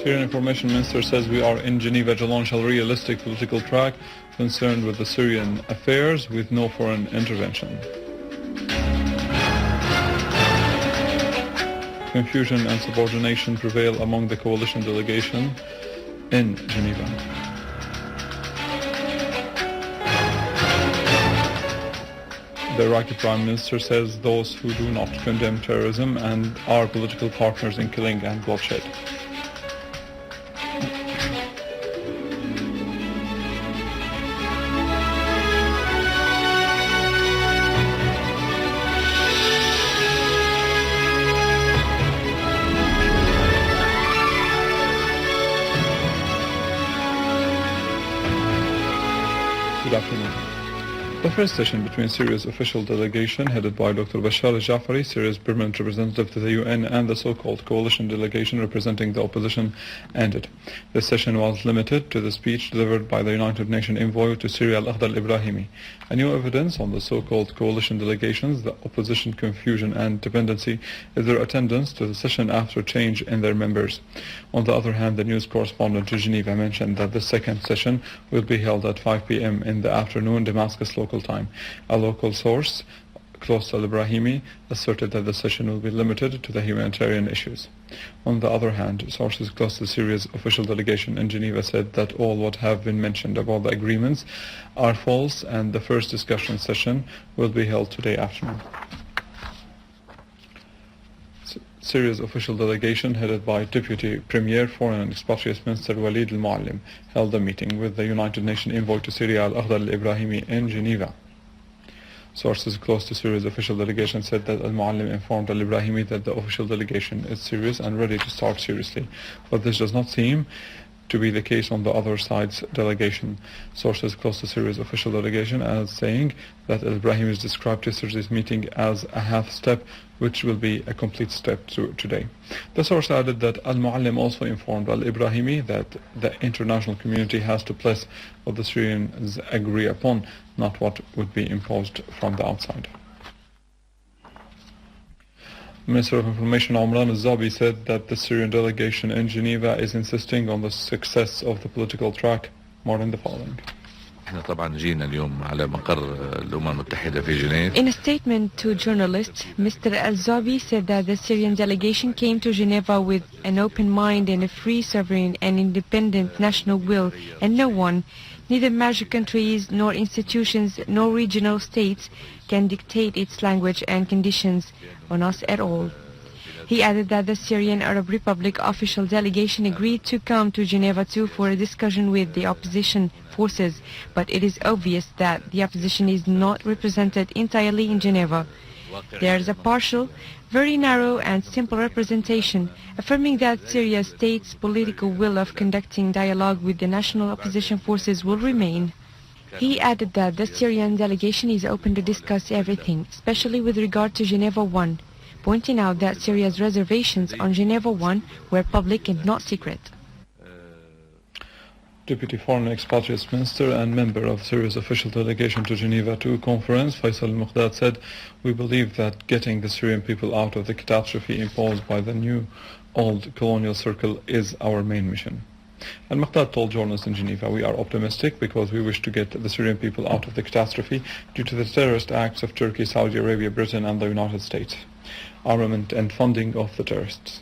Syrian Information Minister says we are in Geneva to launch a realistic political track concerned with the Syrian affairs with no foreign intervention. Confusion and subordination prevail among the coalition delegation in Geneva. The Iraqi Prime Minister says those who do not condemn terrorism and are political partners in killing and bloodshed. Good afternoon. The first session between Syria's official delegation, headed by Dr. Bashar Al-Jaafari, Syria's permanent representative to the UN, and the so-called coalition delegation representing the opposition, ended. The session was limited to the speech delivered by the United Nations envoy to Syria, Al-Brahimi. A new evidence on the so-called coalition delegations, the opposition confusion and dependency, is their attendance to the session after change in their members. On the other hand, the news correspondent to Geneva mentioned that the second session will be held at 5 p.m. in the afternoon, Damascus local time. A local source close to Al-Brahimi asserted that the session will be limited to the humanitarian issues. On the other hand, sources close to Syria's official delegation in Geneva said that all what have been mentioned about the agreements are false, and the first discussion session will be held today afternoon. Syria's official delegation, headed by Deputy Premier, Foreign and Expatriates Minister Al-Moallem, held a meeting with the United Nations envoy to Syria, Al-Brahimi, in Geneva. Sources close to Syria's official delegation said that Al-Moallem informed Al-Brahimi that the official delegation is serious and ready to start seriously, but this does not seem to be the case on the other side's delegation. Sources close to Syria's official delegation as saying that Al-Brahimi has described yesterday's meeting as a half step, which will be a complete step today. The source added that Al-Moallem also informed Al-Brahimi that the international community has to place what the Syrians agree upon, not what would be imposed from the outside. Minister of Information Al-Zabi said that the Syrian delegation in Geneva is insisting on the success of the political track. More in the following. In a statement to journalists, Mr. Al-Zabi said that the Syrian delegation came to Geneva with an open mind and a free, sovereign and independent national will, and no one, neither major countries nor institutions nor regional states, can dictate its language and conditions on us at all. He added that the Syrian Arab Republic official delegation agreed to come to Geneva too for a discussion with the opposition forces, but it is obvious that the opposition is not represented entirely in Geneva. There is a partial, very narrow and simple representation, affirming that Syria's state's political will of conducting dialogue with the national opposition forces will remain. He added that the Syrian delegation is open to discuss everything, especially with regard to Geneva 1, pointing out that Syria's reservations on Geneva 1 were public and not secret. Deputy Foreign and Expatriates Minister and member of Syria's official delegation to Geneva 2 conference, Mikdad, said, "We believe that getting the Syrian people out of the catastrophe imposed by the new old colonial circle is our main mission." And Mikdad told journalists in Geneva, "We are optimistic because we wish to get the Syrian people out of the catastrophe due to the terrorist acts of Turkey, Saudi Arabia, Britain and the United States, armament and funding of the terrorists."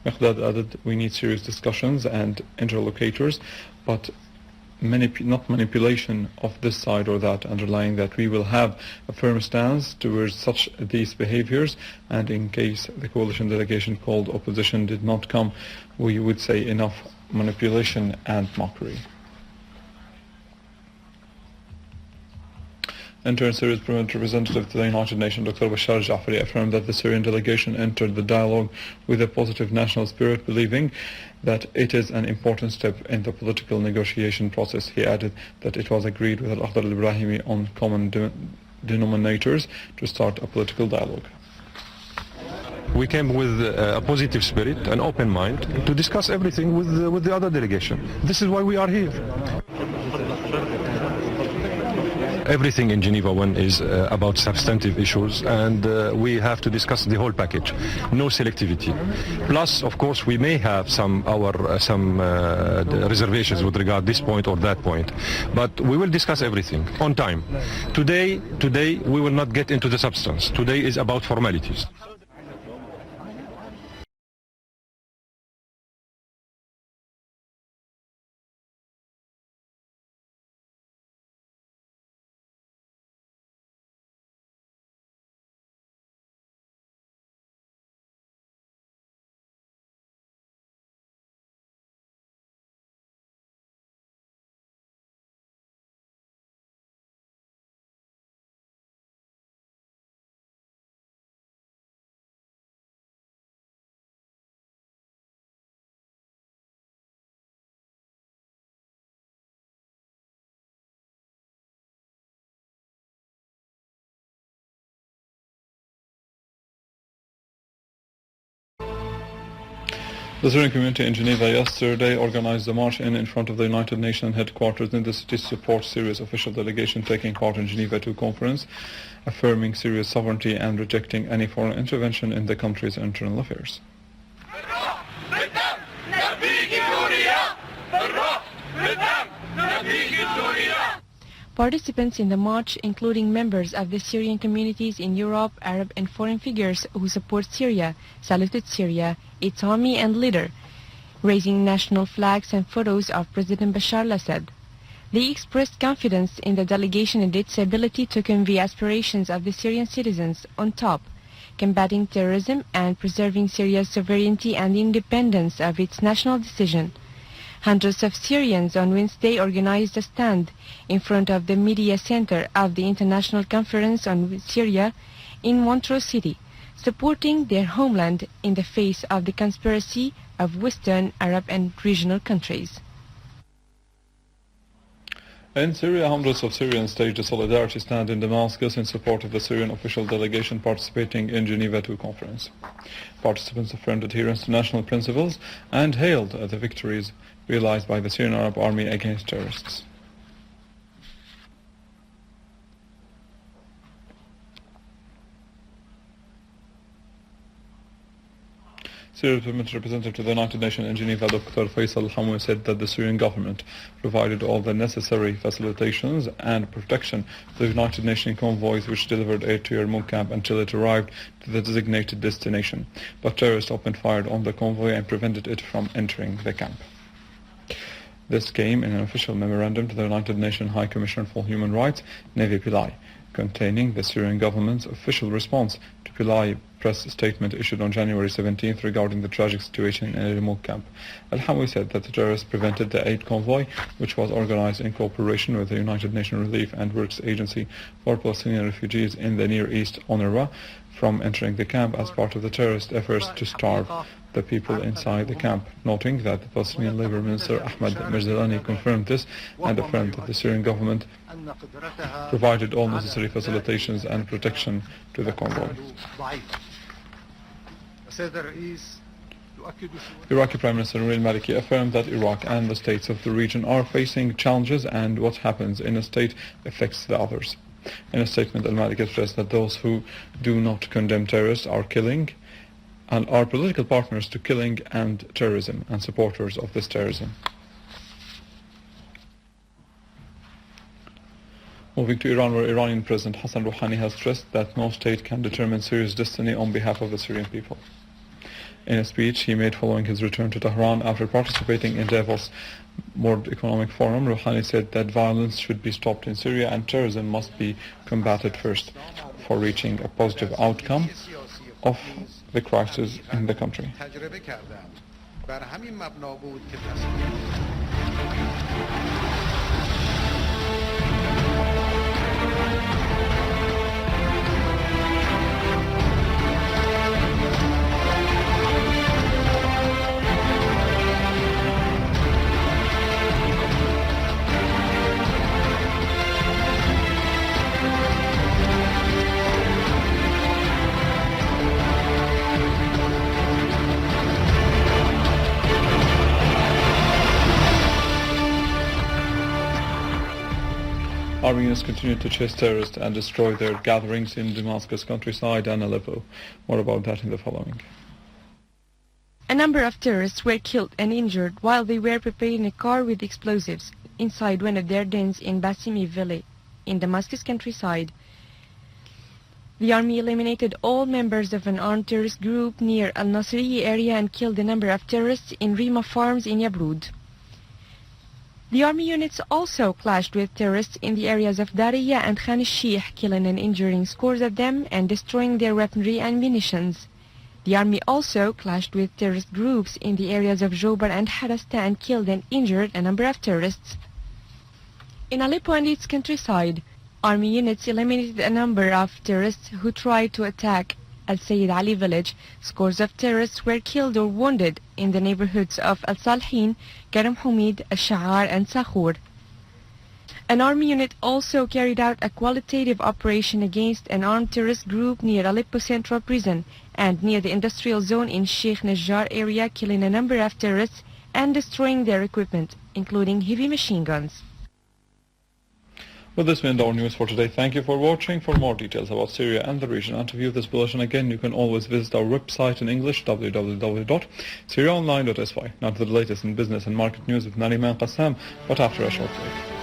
Mikdad added, "We need serious discussions and interlocutors, but not manipulation of this side or that, underlying that we will have a firm stance towards such these behaviors, and in case the coalition delegation called opposition did not come, we would say enough manipulation and mockery." In turn, Syria's permanent representative to the United Nations, Dr. Bashar Al-Jaafari, affirmed that the Syrian delegation entered the dialogue with a positive national spirit, believing that it is an important step in the political negotiation process. He added that it was agreed with Al-Brahimi on common denominators to start a political dialogue. We came with a positive spirit, an open mind, to discuss everything with the other delegation. This is why we are here. everything in Geneva 1 is about substantive issues, and we have to discuss the whole package. No selectivity. Plus, of course, we may have some reservations with regard this point or that point, but we will discuss everything on time. Today we will not get into the substance. Today is about formalities. The Syrian community in Geneva yesterday organized a march in front of the United Nations headquarters in the city to support Syria's official delegation taking part in Geneva 2 conference, affirming Syria's sovereignty and rejecting any foreign intervention in the country's internal affairs. Participants in the march, including members of the Syrian communities in Europe, Arab and foreign figures who support Syria, saluted Syria, its army and leader, raising national flags and photos of President Bashar al-Assad. They expressed confidence in the delegation and its ability to convey aspirations of the Syrian citizens on top, combating terrorism and preserving Syria's sovereignty and independence of its national decision. Hundreds of Syrians on Wednesday organized a stand in front of the media center of the International Conference on Syria in Montreux City, supporting their homeland in the face of the conspiracy of Western, Arab and regional countries. In Syria, hundreds of Syrians staged a solidarity stand in Damascus in support of the Syrian official delegation participating in Geneva 2 conference. Participants affirmed adherence to national principles and hailed the victories realized by the Syrian Arab Army against terrorists. Syria's permanent representative to the United Nations in Geneva, Dr. Al-Hamwi, said that the Syrian government provided all the necessary facilitations and protection to the United Nations convoys which delivered aid to Yarmouk Camp until it arrived to the designated destination. But terrorists opened fire on the convoy and prevented it from entering the camp. This came in an official memorandum to the United Nations High Commissioner for Human Rights, Nevi Pillay, containing the Syrian government's official response to Pillay press statement issued on January 17th regarding the tragic situation in Yarmouk Camp. Al-Hamwi said that the terrorists prevented the aid convoy, which was organized in cooperation with the United Nations Relief and Works Agency for Palestinian Refugees in the Near East, UNRWA, from entering the camp as part of the terrorist efforts to starve the people inside the camp, noting that the Palestinian Labour Minister Ahmed Mirzalani confirmed this and affirmed that the Syrian government provided all necessary facilitations and protection to the convoy. Iraqi Prime Minister Nouri al-Maliki affirmed that Iraq and the states of the region are facing challenges and what happens in a state affects the others. In a statement, al-Maliki stressed that those who do not condemn terrorists are killing and are political partners to killing and terrorism and supporters of this terrorism. Moving to Iran, where Iranian President Hassan Rouhani has stressed that no state can determine Syria's destiny on behalf of the Syrian people. In a speech he made following his return to Tehran after participating in Davos World Economic Forum, Rouhani said that violence should be stopped in Syria and terrorism must be combated first for reaching a positive outcome of the crisis in the country. Army units continued to chase terrorists and destroy their gatherings in Damascus countryside and Aleppo. More about that in the following. A number of terrorists were killed and injured while they were preparing a car with explosives inside one of their dens in Brahimi village in Damascus countryside. The army eliminated all members of an armed terrorist group near Al-Nasriya area and killed a number of terrorists in Rima farms in Yabrud. The army units also clashed with terrorists in the areas of Dariya and Khan al-Sheikh, killing and injuring scores of them and destroying their weaponry and munitions. The army also clashed with terrorist groups in the areas of Jobar and Harasta and killed and injured a number of terrorists. In Aleppo and its countryside, army units eliminated a number of terrorists who tried to attack Al-Sayyid Ali village. Scores of terrorists were killed or wounded in the neighborhoods of Al-Salihin, Karam Humid, Al-Sha'ar and Sakhur. An army unit also carried out a qualitative operation against an armed terrorist group near Aleppo Central Prison and near the industrial zone in Sheikh Najjar area, killing a number of terrorists and destroying their equipment, including heavy machine guns. With this, we end our news for today. Thank you for watching. For more details about Syria and the region and to view this bulletin again, you can always visit our website in English, www.syriaonline.sy. Now to the latest in business and market news with Nariman Qassam, but after a short break.